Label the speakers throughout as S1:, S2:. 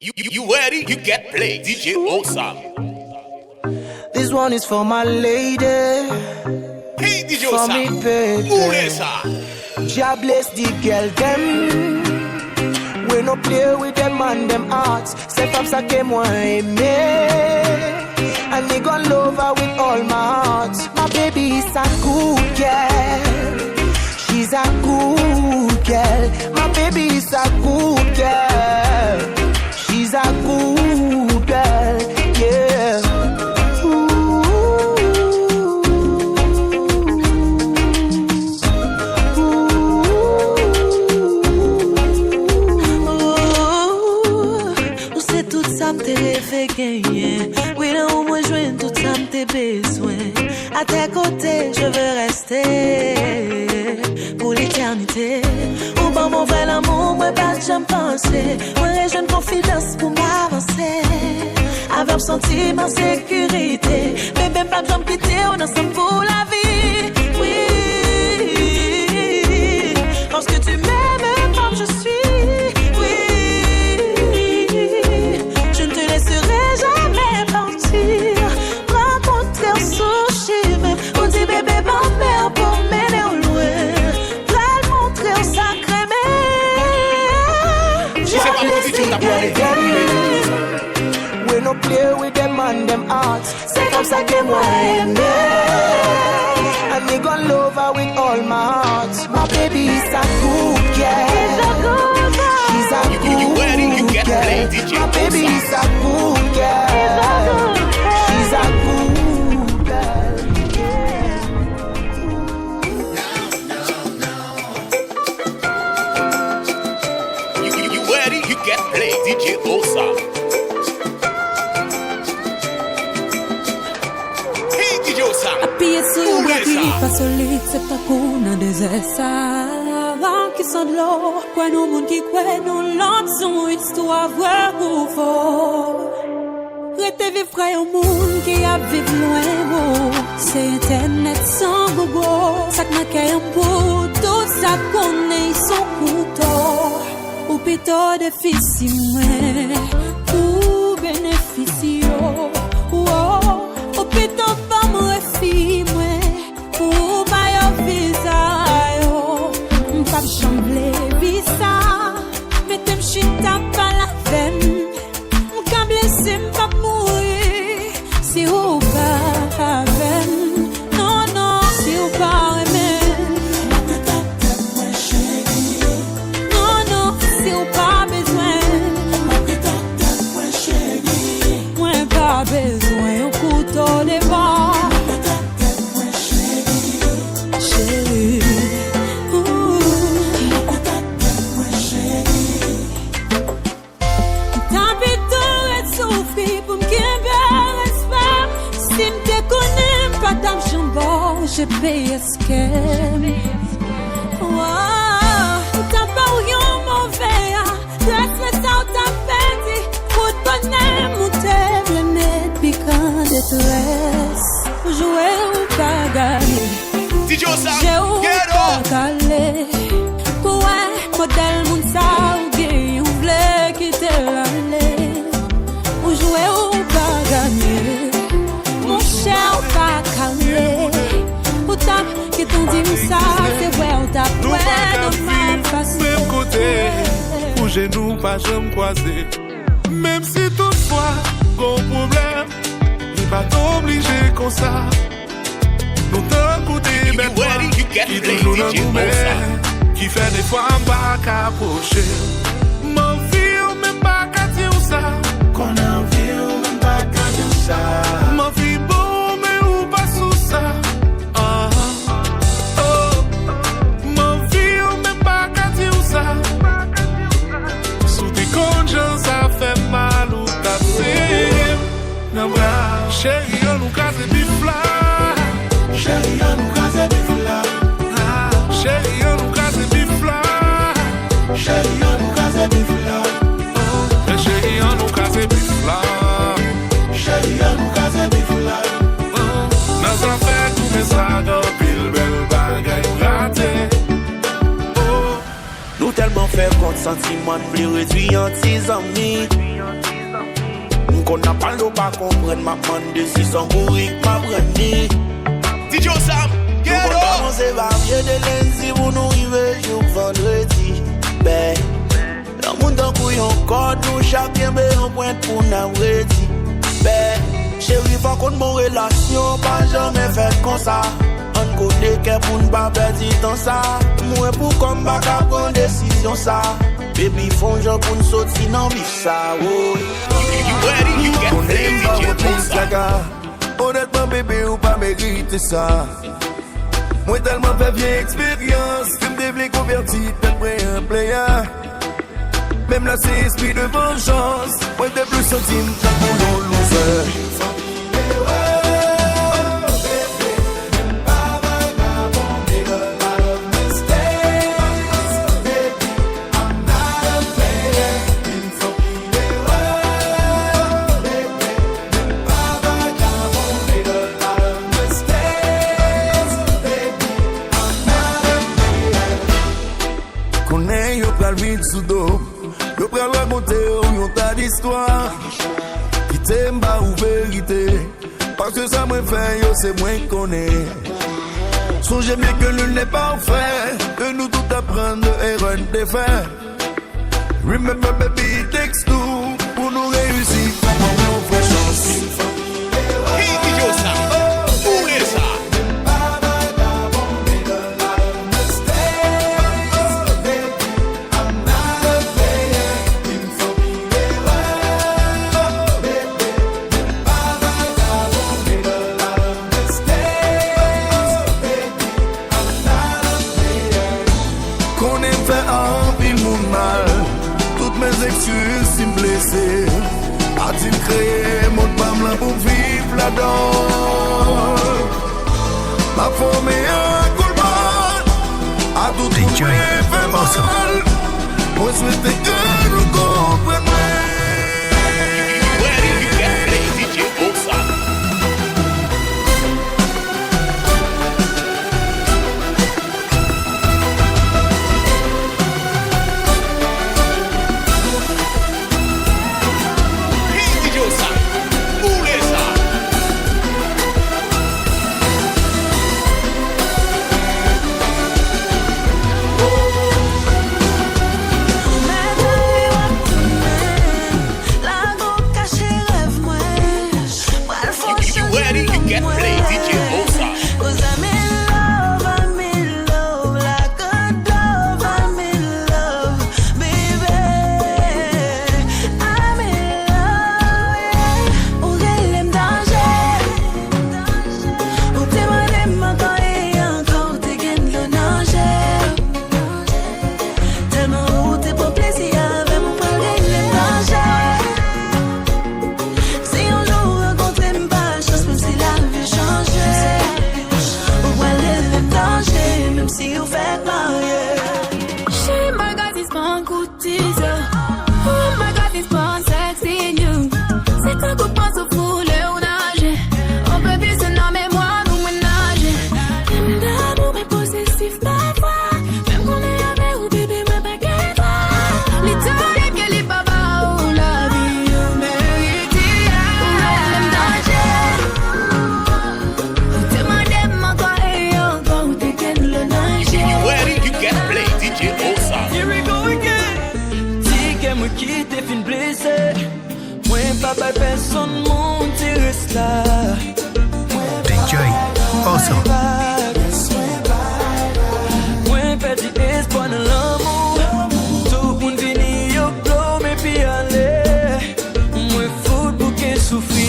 S1: You ready? You get played. DJ Osam.
S2: This one is for my lady.
S1: Hey, DJ
S2: for
S1: Osam.
S2: me, baby.
S1: Who is that?
S2: Jah bless the girl them. We no play with them and them hearts. Say from sake moi aimer. And me gon' love her with all my heart. My baby is a good girl. She's a good girl. My baby is a good girl. She's a good girl, yeah. Ooh.
S3: Ou c'est tout ça que t'es fait gagner. Oui, là où moi joindre tout ça que t'es besoin. À tes côtés, je veux rester pour l'éternité. Ou bon mon vrai l'amour, moi pas j'aime penser. Moi j'ai une confidence pour m'avancer. Avec sentiment sécurité. Bébé pas j'aime quitter, on ensemble pour la vie. Oui, parce que tu m'aimes comme je suis. Oui, je ne te laisserai jamais partir. Rencontrer au sushi, on dit bébé ma mère pour m'aider au loin. Là le montrer au sacré mais.
S2: We no play with them and them hearts. Say comme ça que moi aimer. And me gon' love her with all my heart. My baby is a good girl. She's a good girl. My baby is a good girl. She's a good
S1: You ready? You get played. DJ Osam.
S4: Appuyer sur la vie, pas solide, c'est pas qu'on a des essais. Avant qui sont de l'eau, quoi nous monde qui quoi nous l'autre son histoire vraie ou faux. Rete vivre frère au monde qui a vivre loin, c'est internet sans Google. Ça que m'a qu'à un bout, tout ça qu'on est son couteau. Ou plutôt difficile, pour bénéficier. Ou plutôt pas moi fille moi pour pas visa yo m'pas chamblé visa mettez m'chita pas la veine m'ka blessé m'pas mourir si ou pas veine non non si ou pas non non si ou pas besoin moi pas besoin au couteau des bas chérie tant pis tout souffrir pour me gagner respect si me connais pas d'argent bon je paye esquem t'as pas rien mauvais laisse-moi ça t'as perdu pour te bonheur monter le net piquant détresse jouer ou pas gagner
S1: DJ Osam.
S4: j'ai ou pas gagner pour un modèle moun sa ou bien ou vle quitter l'année ou jouer ou pas gagner mon cher ou pas calmer ou tap qui t'ont dit ça c'est vrai ou tap
S5: nous
S4: ouais de ma façon
S5: même côté pour genoux pas jambe croisée même si toutefois gros problème il va t'obliger comme ça nous t'en côté même toi qui toujours dans nous qui fait des fois pas qu'approcher m'en vie même pas qu'à dire ça qu'on a envie même pas qu'à dire ça m'en vie bon mais ou pas sous ça m'en vie même pas qu'à dire ça sous tes consciences ça fait mal ou t'as non bra chérie on nous casse bifla chérie on nous casse bifla chérie on nous casse bifla chérie on nous casse bifla chérie on nous casse bifla chérie on nous casse bifla nous avons fait tout mais ça dans pile belle bagaille raté
S2: nous tellement fait contre sentiment plus réduit en tes amis. Qu'on n'a pas l'eau pas comprendre ma demande si son bourrique m'a brandi.
S1: DJ Osam, get up.
S2: On s'est varié de lundi pour nous arriver jour vendredi. Ben, le monde en couille encore, nous chacun ben on pointe pour nous ready. Ben, chérie, faut qu'on mon relation, pas jamais fait comme ça. On connaît qu'elle pour ne pas perdre du temps ça. Moi pour comme pas qu'à prendre décision ça. Baby, font genre pour nous sortir dans vif ça.
S1: You ready? You get played, DJ Osam.
S6: Honnêtement, bébé, ou pas mériter ça. Moi, tellement fait vieille expérience. Tu me dévelais converti, t'es un player. Même là, c'est esprit de vengeance. Moi, t'es plus centime qu'un boulot loser. Je prends raconter où ta d'histoire. Qui t'aime pas ou vérité. Parce que ça me fait, yo c'est moins qu'on est. Songez bien que l'une n'est pas fait. Que nous tout apprendre de erreur de faire. Remember baby it takes two. Pour nous réussir, on fait chance.
S1: Hey DJ Osam, où est ça?
S6: Si me blesser, a-t-il créé mon femme là pour vivre là-dedans? Ma forme est un gourmand, à tout trouver fait mal. Moi souhaite que nous comprenions.
S1: You ready? You get played, DJ Osam.
S7: DJ Osam.
S8: Mwen perdi espoir nan l'amour. Tout moun vini yo blow me pi ale. Mwen fout pou ke soufri.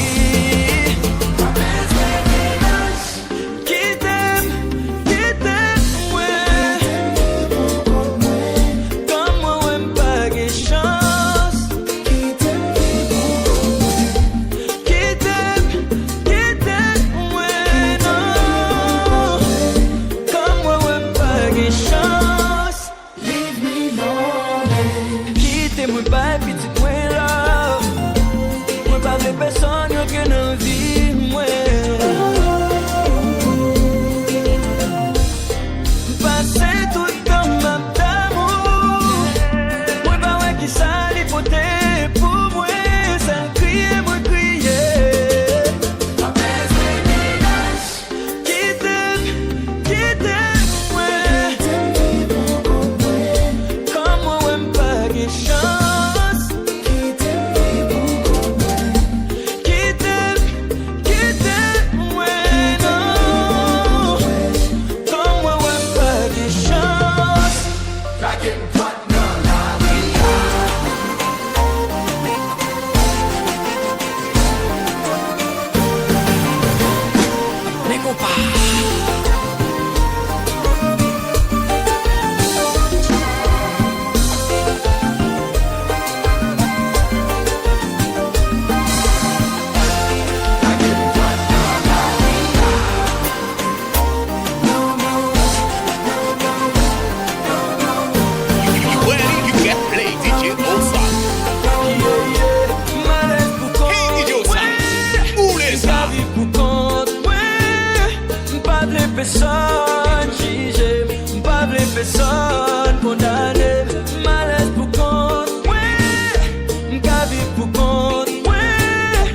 S8: personne juger, pas blé personne condamner. Malaise pour compte, ouais, m'ka vivre pour compte, ouais.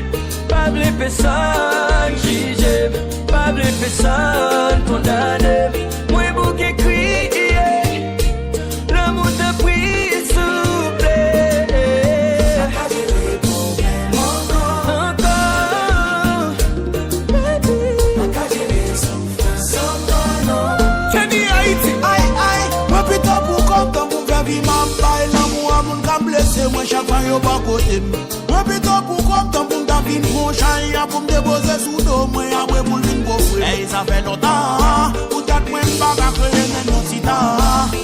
S8: Pas blé personne juger, pas blé personne condamner. Moi bouquet crier, l'amour te prie souple.
S9: Moi chaque fois yo pas côté moi plutôt pour comme ton pour ta vie pour changer pour me déposer sous dos moi après pour vinn coffrer et ça fait longtemps pour tête moi pas créer un cita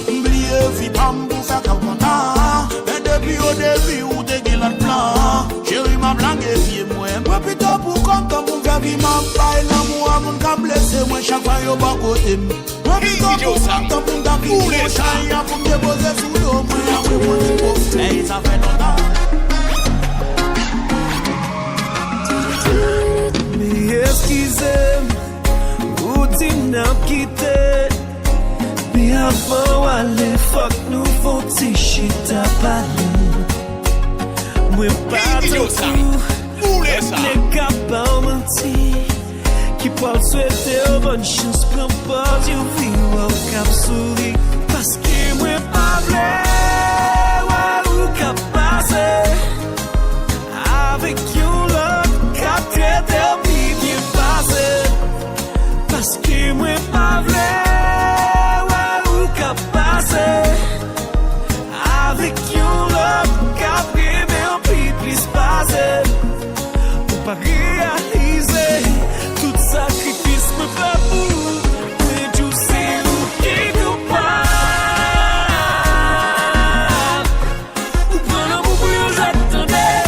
S9: oublier vie pam pour faire content et depuis au début où t'es qui l'autre plan chérie m'a blanqué pied moi plutôt pour comme ton pour faire vie m'a pas l'amour mon cap blessé moi chaque fois yo pas côté moi plutôt pour comme ton pour ta vie pour changer pour me déposer sous dos moi après pour vinn coffrer et ça fait longtemps.
S8: Mais excusez, routine n'a quitté. Mais avant aller, fuck nous faut petit shit à parler. Moi pas tout, les capables mentis. Qui peut souhaiter bonne chance, prends pas du vie au cap souris. Parce que moi pas vrai. Avec you love, qu'a traité puis bien passé. Parce que moi pas vrai, ou qu'a passé. Avec you love, qu'a privé puis plus passé. Pour pas réaliser tout sacrifice me fait pour. Mais tu sais où qui coupable. Ou prendre un bout pour y j'attendais.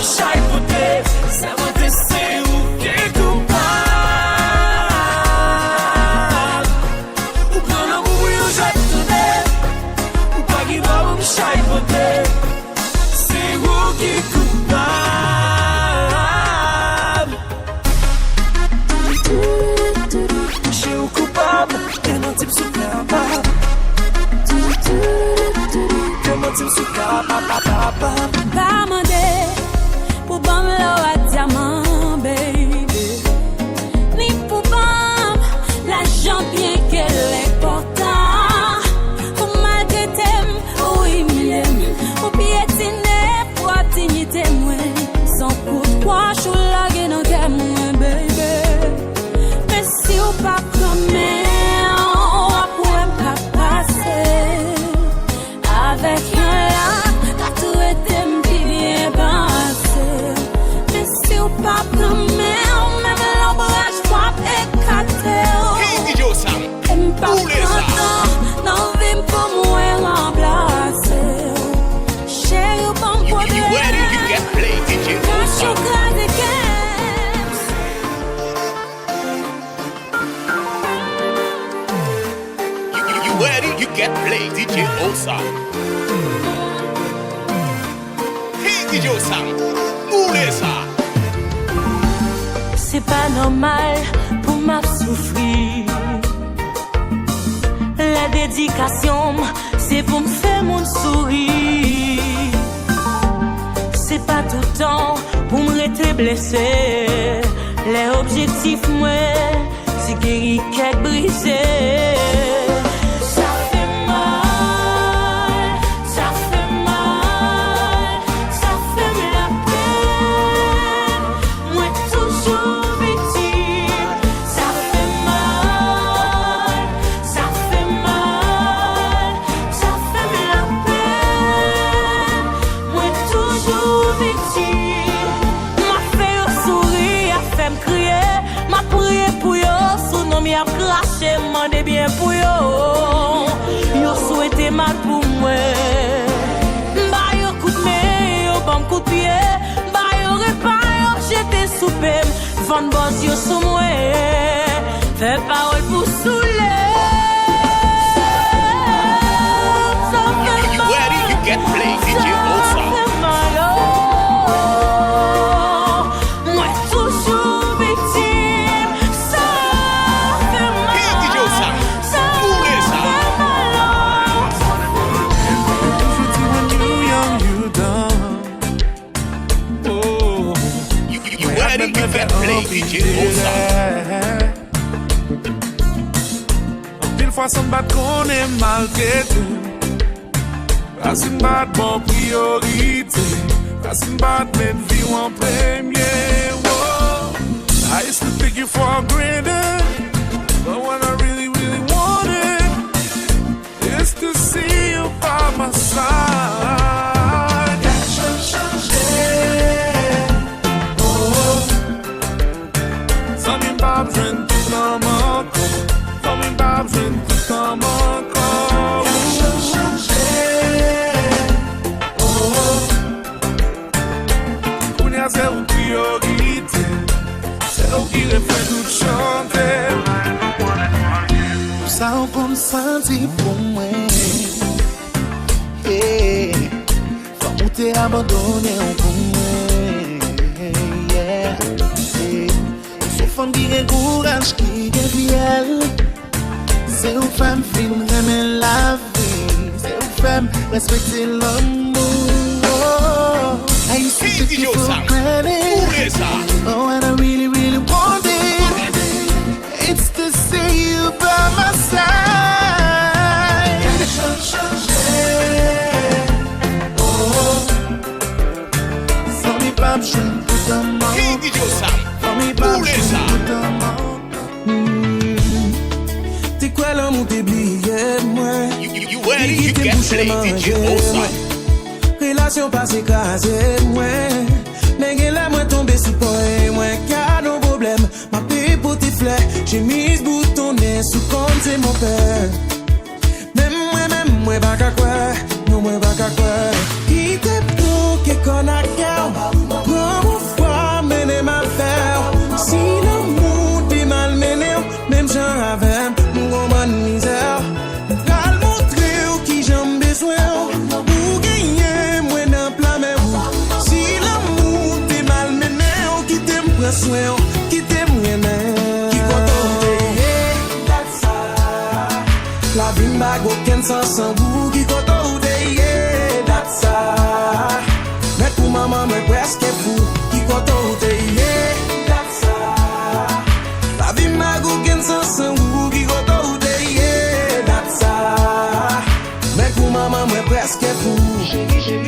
S8: Chai poder, ça va descer ou qui est coupable. Ou prendre un bout où j'attendais. Ou pas qui va me chai poder, c'est vous qui est coupable. J'ai ou coupable, et non type sous capable. Et non type sous capable.
S4: Pas mandé. Pour bam lo à diamant, baby. Ni pour bam, l'argent bien qu'elle est important. Pour maltraiter, oui, m'aime. Pour piétiner, pour dignité, moi. Sans pourquoi, je suis là, qui n'en t'aime, moi, baby. Mais si ou pas comme on va pouvoir pas passer. Avec un là, t'as tout été bien passé. Pas comme même l'ombrage pas éclaté.
S1: Hey, DJ Sam,
S4: où les ça? Non, vim pour moi remplacer. Chérie, bon pour
S1: you ready to get played, DJ Sam. You ready to get played, DJ Sam. Hey, DJ Sam, où les ça?
S3: C'est pas normal pour ma souffrir. La dédication, c'est pour me faire mon sourire. C'est pas tout le temps pour me rester blessé. Les objectifs, moi, c'est guérir qu'être brisé. Craché, mandé bien pour yo. Yo souhaité mal pour moi. Bah yo coup de main, yo bon coup de pied. Bah yo repas, yo j'étais soupé. Van boss yo sous moi. Fais parole pour saouler.
S1: You ready to get played, DJ Sam.
S3: Moi toujours victime.
S1: play DJ Osa.
S5: Pile fois sans battre qu'on est maltraité. Racine bat bon priorité. Racine bat mettre vie en premier. Whoa. I used to take you for granted, but when I really, really wanted is to see you by my side. Jeune tout comme encore, comme une barbe jeune tout comme encore. Kounia c'est une priorité, c'est où qui refait tout chanter.
S6: Ça on comme senti pour moi. Yeah, faut monter abandonner pour moi. Yeah. Femme qui a courage, qui est fiel. C'est une femme qui aime la vie. C'est une femme respecter l'amour. I used to take you for granted. Oh, and I really, really want it. It's to see you by my side. Oh, sans mes papes, je ne peux pas mentir.
S9: T'es quoi l'amour t'es oublié moi?
S1: You ready? You get play DJ Osa.
S9: Relation passée écrasée moi. Mais que là moi tombé sous point moi. Car nos problèmes ma paix pour tes fleurs. J'ai mis ce bouton nez sous compte c'est mon père. Même moi pas qu'à quoi. Non moi pas qu'à quoi. Qui t'es pour que qu'on a cœur. Comment foi mener ma faire. Si l'amour t'es mal mené, même j'en avais mon bonne misère. Ral montrer qui j'en besoin. Pour gagner, moi dans plein mais où. Si l'amour t'es mal mené, qui t'aime prend soin, qui t'aime rien. Qui content that's la vie m'a aucun sens sans vous. Qui content that's mais pour maman, moi presque fou. Qui content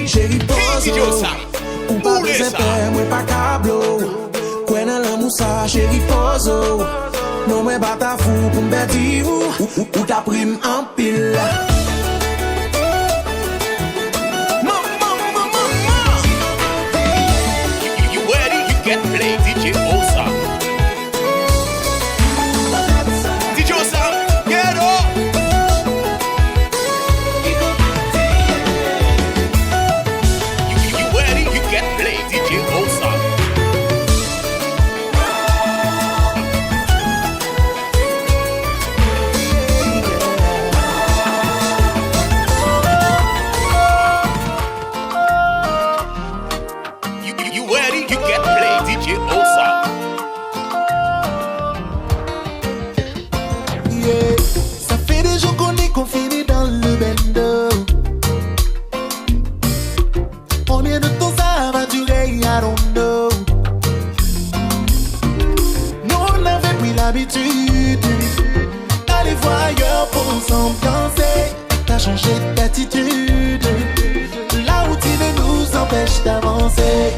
S9: chéri pose ou pas besoin faire moi pas câblo quoi dans l'amour ça chéri pose non moi pas ta fou pour me dire ou ta prime en pile.
S1: You ready? You get play DJ Osa. DJ Osa, get up.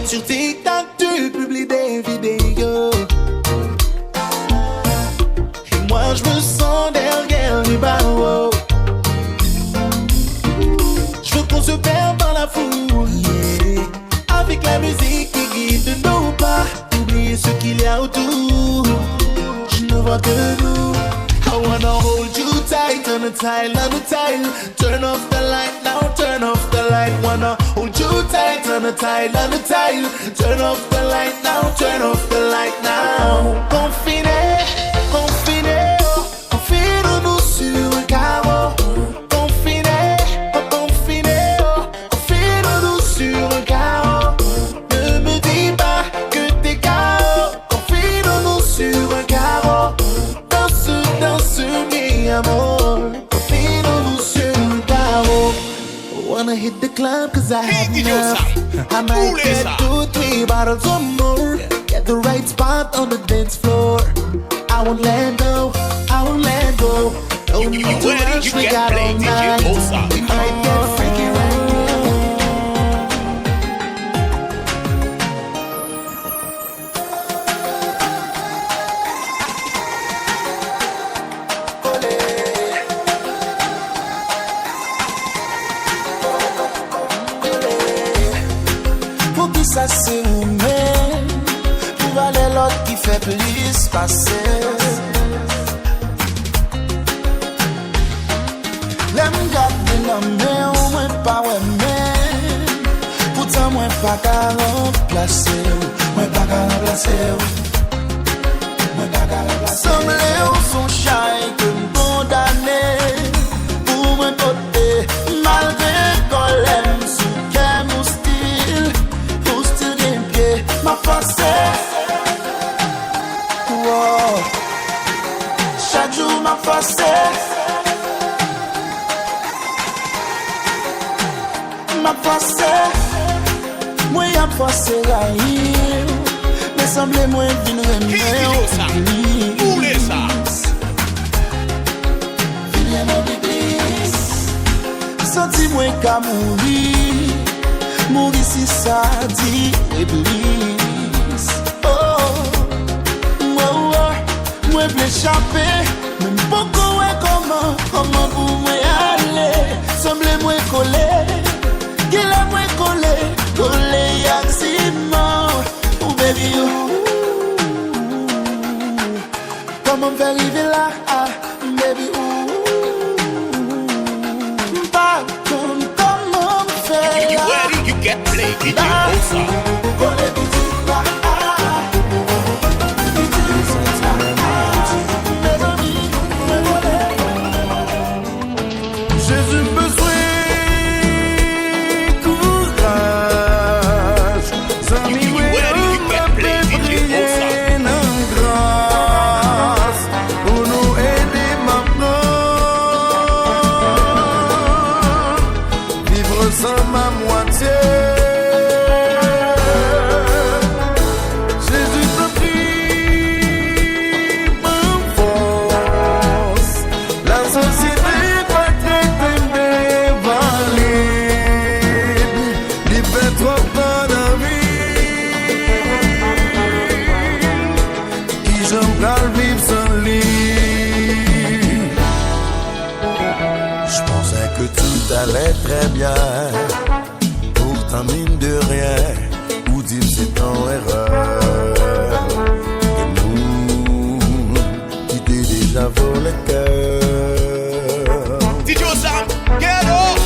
S6: Sur TikTok, tu publies des vidéos. Et moi, je me sens derrière les barreaux. Je veux qu'on se perde dans la foule, yeah. Avec la musique qui guide nos pas. Oublier ce qu'il y a autour. Je ne vois que nous. I wanna hold you tight on the tile, on the tile. Turn off the light now, turn off the light. Wanna hold you tight on the tile, on the tile. Turn off the light now, turn off the light now. Confiné, confiné, oh, confine-nous sur un carreau. Confiné, oh, confiné, oh, confine-nous sur un carreau. Ne me dis pas que t'es KO. Confine-nous sur un carreau. Danse, mi amor. Confine-nous sur un carreau. Wanna hit the club cause I had enough. I might get 2-3 bottles or more. Get
S2: the right spot on the dance floor. I won't let go, I won't let go. No need to rush, we got all night. I get freaky right now. Pour qui ça c'est vous-même, pour valer l'autre qui fait plus passer. L'aime garder la main, ou moins pas ouais même. Pourtant moi pas qu'à remplacer, moi pas qu'à remplacer. Moi pas qu'à remplacer. Semblé ou son chai que condamné pour moi côté, malgré qu'on l'aime sous qu'elle mon style d'un pied, ma force. Wow. Chaque jour ma force. Ma force, moi y'a forcé la île, mais semble moi vine remettre
S1: Où les ça?
S2: Viens mon biblis, senti moi qu'à mourir si ça dit Iblis. Oh, moi veux échapper, même beaucoup ouais comment pour moi aller, semble moi coller. Qu'il a moins collé, yaximon, oh baby, comment faire arriver là, baby, pas comment faire là.
S1: Where did you get played? Did you also?
S6: Allait très bien, pourtant mine de rien, ou dire c'est en erreur. Et nous, qui t'es déjà volé le cœur.
S1: DJ Sam, get up!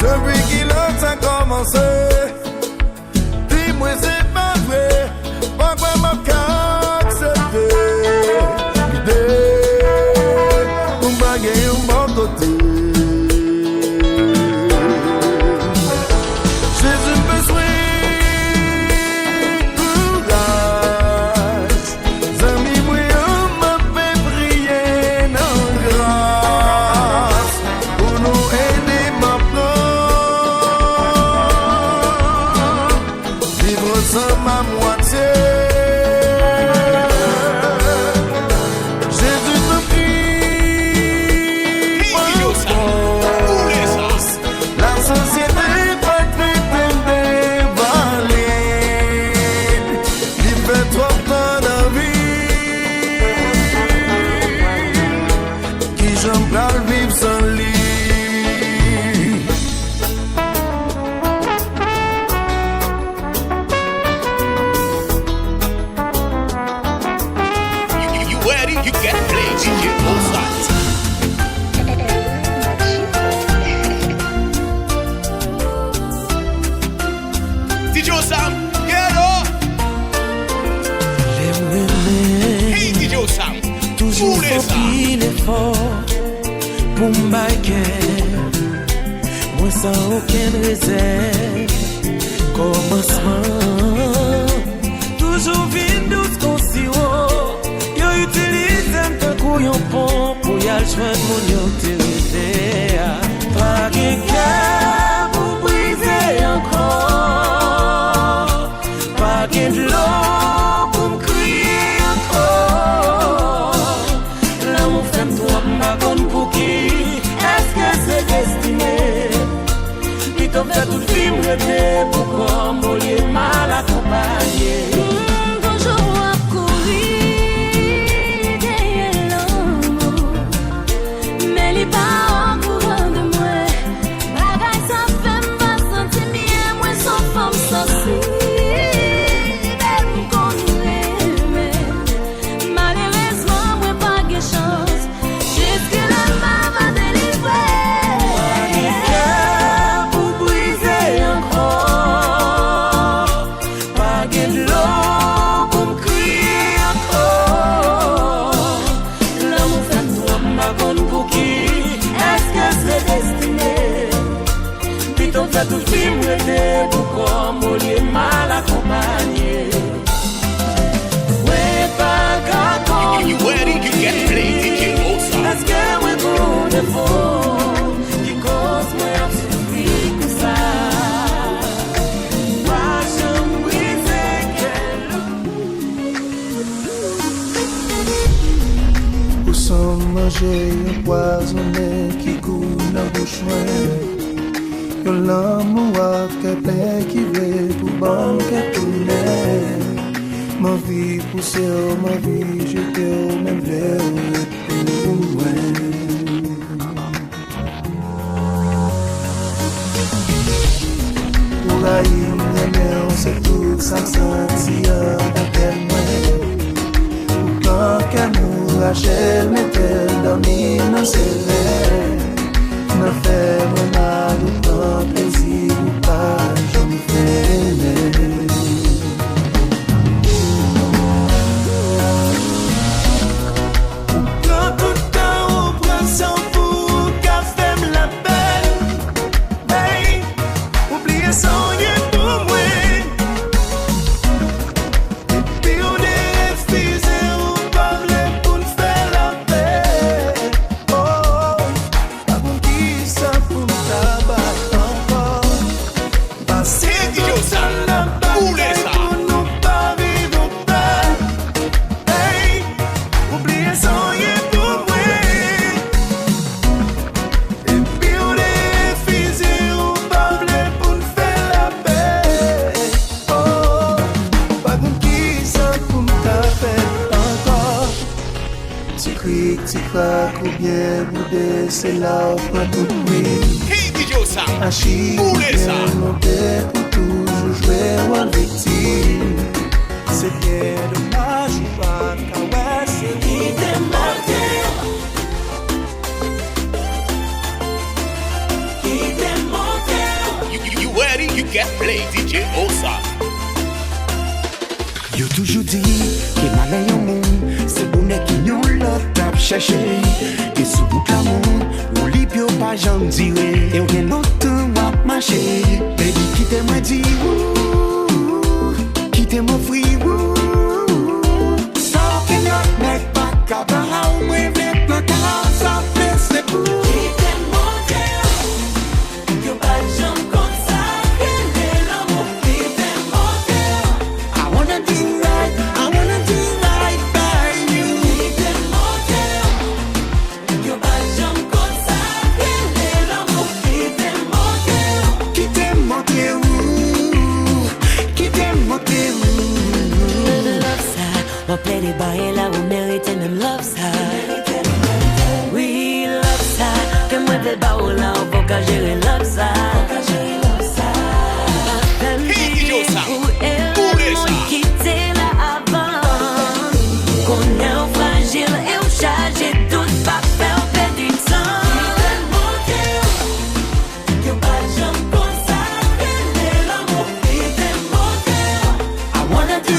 S6: Depuis qu'il a commencé, dis-moi c'est pas vrai, pourquoi m'a accepté l'idée, on va gagner un bon côté.
S8: Pour m'baquer, moi sans aucune réserve. Commencement, toujours vite douce qu'on s'y haut. Yo utilise un peu couillon pont pour y aller joindre mon yo t'érité. Pas de cœur pour briser encore. Pas de l'eau pour toute film rêver pour comme au lieu mal accompagné.
S4: Bonjour à courir derrière l'homme, mais les pas en courant de moi. Bagaille ça fait me sentir bien, moi sans femme sensible. Malheureusement, moi pas de chance. Jusque là, ma va délivrer.
S8: Pour briser encore, pas de l'eau pour me crier encore. L'amour fait nous ma bonne pour qui? Est-ce que c'est destiné? Plutôt fait tout film rêver pour comme au lieu mal accompagné. Ouais, pas qu'à
S1: You ready? You get played, DJ Osa.
S8: est-ce que moi pour défaut qui cause moi un souffrir comme ça? Moi je me brisais qu'elle
S6: Ou sans manger un poisonné qui goûte la bouche noire. Que l'amour qu'elle plaît qui veut pour bon qu'elle tourne. Ma vie poussée, ma vie j'étais au même verre pour moi. Pour la on sait tout ça sentit dans quel moyen. Quand qu'elle nous rachète, met-elle dormir dans ses rêves. N'a fait mon mal ou tant plaisir ou pas, je me fais.
S8: Quand tout le temps on prend son pour qu'à faire la belle. Hey, oubliez son yeux pour moi. Et puis on est refusé ou parler pour nous faire la paix.
S6: Oh, pas bon qui ça pour me tabac encore.
S8: Passer
S1: DJ Osa.
S8: la
S1: Oulez
S8: bataille
S1: ça.
S8: pour nous pas vivre en paix. Hey, oubliez son yeux pour moi. Et puis on est refusé ou parler pour nous faire la paix.
S6: Oh, pas bon qui ça pour me taper encore. Tu cries, tu craques ou bien boudé, c'est là où prend tout bruit.
S1: Hey, DJ Osa.
S6: Achille,
S1: Oulez ça.
S6: monter pour toujours jouer en victime.
S8: C'est bien dommage ou pas qu'à ouais, c'est qui t'aime monter. Qui t'aime monter.
S1: You ready? You get played, DJ Osa.
S10: Yo toujours dit que malin yon moun, c'est bonnet qui yon l'autre tap cherché. Et sous bout l'amour, ou lip yo pas j'en dirai. Et on gen l'autre wap marché. Baby quittez-moi dit wouh, quittez-moi free wouh. Sans que notre mec pas cabara ou moi v'lait planter ça fait c'est pour.
S8: Quittez monter. Yo pas j'aime comme ça. Quel est l'amour qui t'aime monter.
S10: I wanna do right by you.
S8: Quittez monter. Yo pas j'aime comme ça. Quel est l'amour qui t'aime monter.
S10: Quittez-moi
S3: Love ça, on plaît des bails là où mérite même love ça. Oui, love ça, que moi des bails là où faut qu'à gérer love ça.
S1: Hey, DJ Osa.
S3: Pour elle,
S1: Oulez ça.
S3: mon quitter là avant. Qu'on est fragile et on charge tout pas faire perdre du temps.
S8: Yo pas j'aime comme ça. Quel est l'amour qui t'aime monter.
S10: I wanna do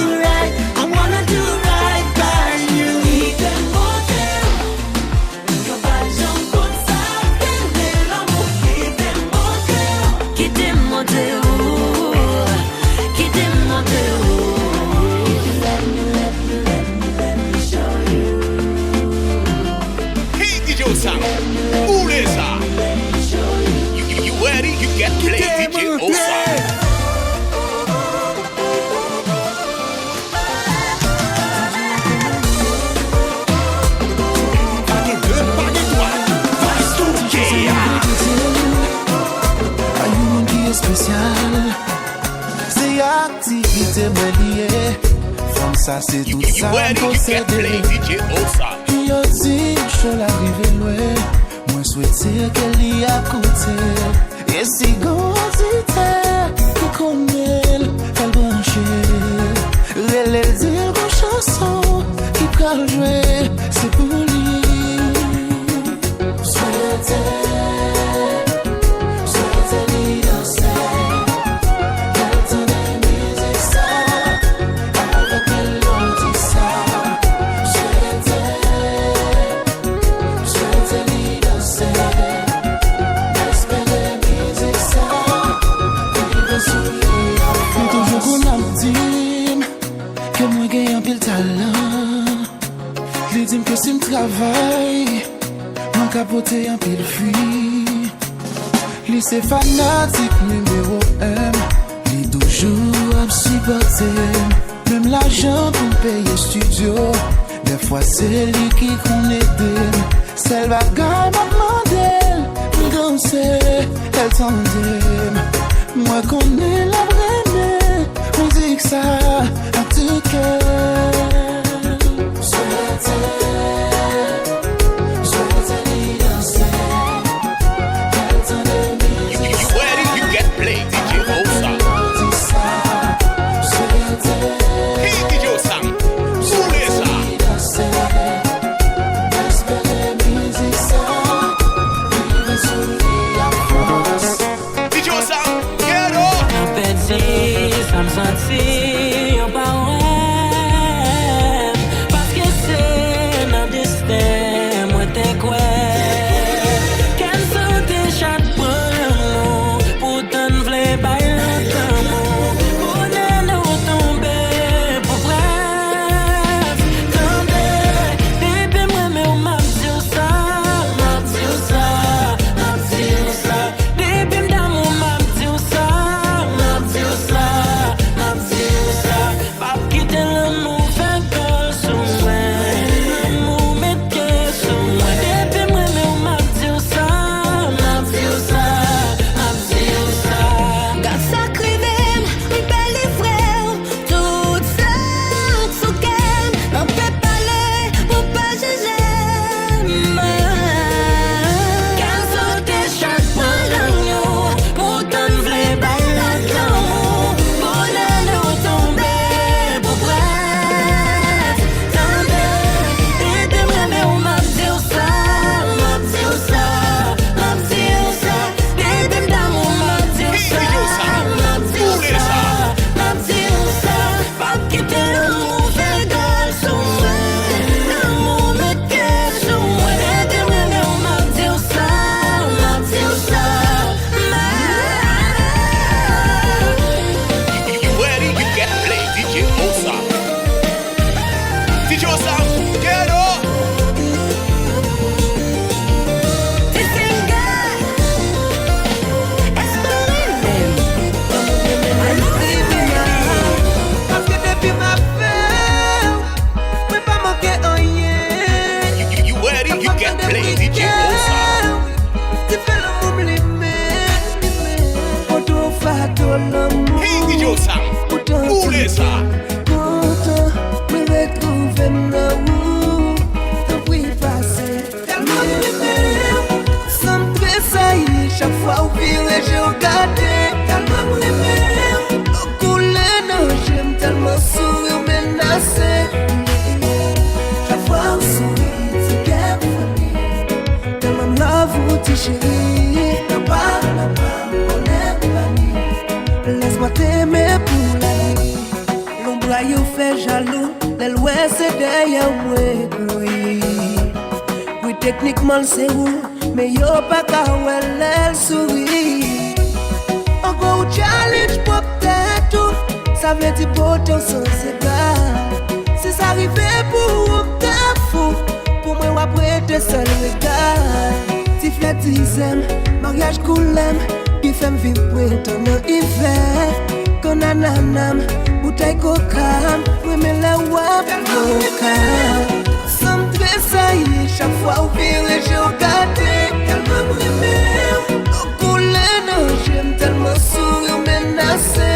S10: right by you.
S8: Quittez monter. Yo pas j'aime comme ça. Quel est l'amour qui t'aime
S2: Si activité moi lié, comme ça c'est tout ça possédé. Yo dit je l'arrive loin, moi souhaiter qu'elle y a côté. Et si gozité, qui connaît, elle branche. Elle dit une chanson qui peut jouer, c'est pour lui. Souhaiter lui danser. Dis-moi que si je travaille, mon capoté en pile fuit. Lui c'est fanatique numéro 1. Lui toujours à me supporter. Même l'argent pour payer studio, des fois c'est lui qui connaît. Celle bagaille m'a demandé, me danser, elle tendait. Moi connais la vraie, on dit que ça a tout cœur.
S11: Laisse-moi t'aimer pour la nuit. L'ombre you fait jaloux. L'ouest c'est derrière moi. Oui, techniquement c'est où, mais yo pas qu'à elle sourit. Encore challenge pour tout. Ça veut dire poteau sans égard. Si ça arrivait pour t'es fou, pour moi après te seul regard. Si fait dizaine, mariage coulem, il fait vibrer ton hiver. Qu'on a nanam, bouteille coca, oui mais la wap coca. Sans tressaillir, chaque fois où vire j'ai regardé. Tellement m'aimer, au couler non, j'aime tellement sourire menacé.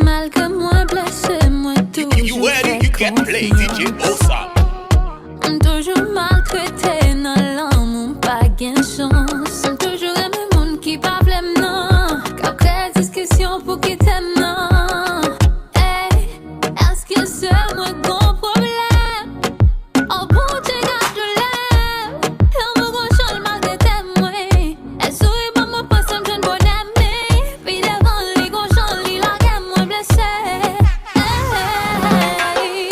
S4: Malgré moi blessé, moi toujours
S1: You ready? You can play DJ Osam.
S4: Toujours maltraité dans l'amour, pas gain chance. Toujours aimé monde qui pas blême non. Qu'après discussion pour qui t'aime non. Hey, est-ce que c'est moi gros problème? Oh bon t'es gâte l'air. L'amour qu'on change malgré tes moyens. Elle sourit pas moi pas ça me jeune bonne amie. Puis devant lui qu'on change lui la gamme moi blessé. Hey,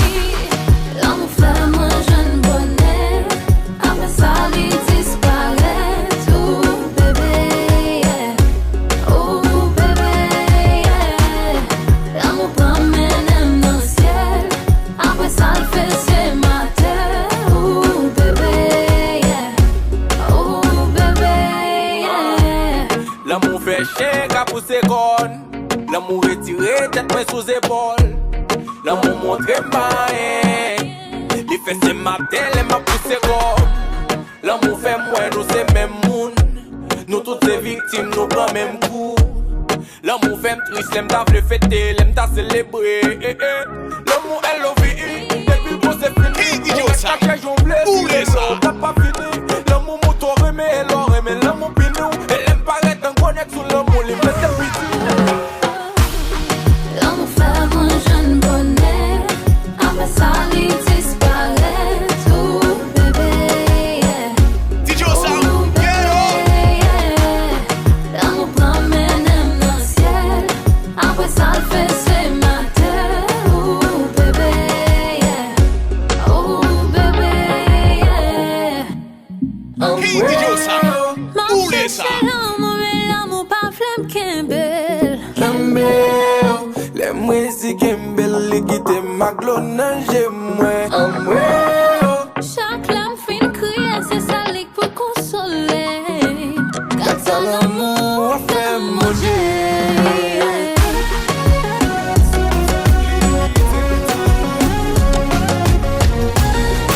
S4: l'amour fait moi jeune bonnet. Après ça lui disparaît. Oh bébé, yeah. Oh bébé, yeah. L'amour promène dans le ciel. Après ça le fait c'est ma terre. Oh bébé, yeah. Oh bébé, yeah.
S12: L'amour fait chien qu'à pousser gonne. L'amour retiré tête main sous épaule. L'amour montre main. Il fait ses matins, les m'a poussé gomme. L'amour fait moins, nous c'est même monde. Nous toutes ces victimes, nous prend même coup. L'amour fait triste, l'aime t'a le fêter, l'aime t'a célébrer. L'amour LOVE, depuis le beau c'est fini. On reste à chaque jour blessé, t'as pas fini. L'amour moto remet, elle remet l'amour pinou. Elle aime paraître en connect sous l'amour, les blessés pitié.
S4: L'amour fait moi jeune bonnet. Après ça lui disparaît. Oh bébé, yeah.
S1: DJ Osam, get up.
S4: L'amour promène dans le ciel. Après ça le fait c'est ma terre. Oh bébé, yeah. Oh bébé, yeah.
S1: Hey DJ Osam, où les ça?
S4: L'amour pas flemme qu'un bel.
S12: Les mouilles si Kimbel, les guides, ma glonne, j'aime moi.